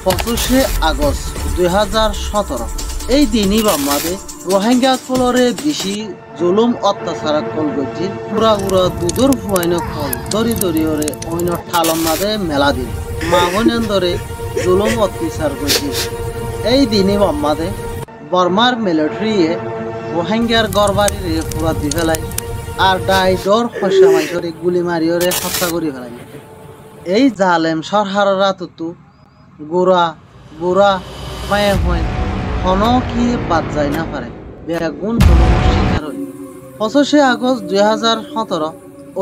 25 August 2017 এই দিনই বাম্মাদে রোহিঙ্গা কলরে বেশি জুলুম অত্যাচার কল গজ্জি পুরা দুধর ফুয়াইন কল দরি দরিয়রে অন্য ঠালম মাদে মেলা দিন মা বোনেন্দরে জুলুম অত্যাচার গজ্জি এই দিনই বাম্মাদে বর্মার মিলিটারিয়ে রোহিঙ্গার গড়বাড়িরে পুরা দি ফেলাই আর ডাই ডর খসা মাইসরে গুলি মারিয়রে হত্যা করি ফেলাই। এই জালেম সরহারের রাততো গোড়া বুড়া পায়ে হয় হন কি বাদ যায় না পারে বেগুন শিকার হই। 25 আগস্ট 2017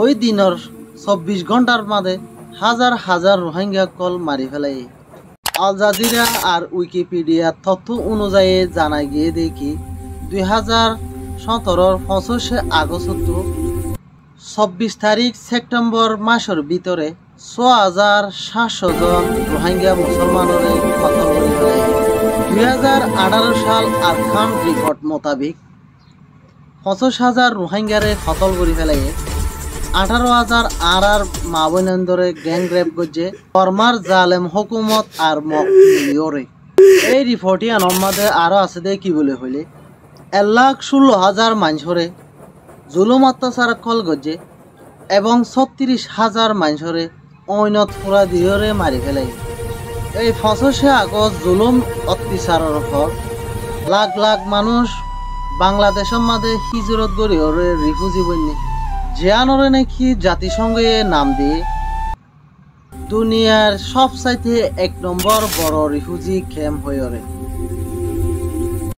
ওই দিনের 24 ঘন্টার মাঝে হাজার হাজার রোহিঙ্গা কল মারি ফেলাই। আল জাজিরা আর উইকিপিডিয়ার তথ্য অনুযায়ী জানা গিয়ে দেখি 2017 25 আগস্ট 24 তারিখ সেপ্টেম্বর মাসের ভিতরে 6,700 জন রোহিঙ্গা মুসলমানের খতম করে ফেলে। 2018 সাল আরখান রিপোর্ট মোতাবেক 25,000 রোহিঙ্গারে খতল করে ফেলে। 18,000 আর মা বোনেন্দরে গ্যাং রেপ করছে বর্মার জালেম হুকুমত আর মরে। এই রিপোর্টই আমাদের আরো আছে দে কি বলে হইলে 1,16,000 মানুষরে জুলুম অত্যাচার কল গজ্জে এবং 36,000 মানুষরে অইনত ফুরা দিয়রে মারি ফেলে। এই 25 আগস্ট জুলুম অত্যাচারের পর লাখ লাখ মানুষ বাংলাদেশের মাঝে হিজরত গড়িয়রে রিফিউজি বন্যে জিয়ানরে নাকি জাতিসংঘে নাম দিয়ে দুনিয়ার সবচাইতে 1 নম্বর বড় রিফিউজি ক্যাম্প হয়ে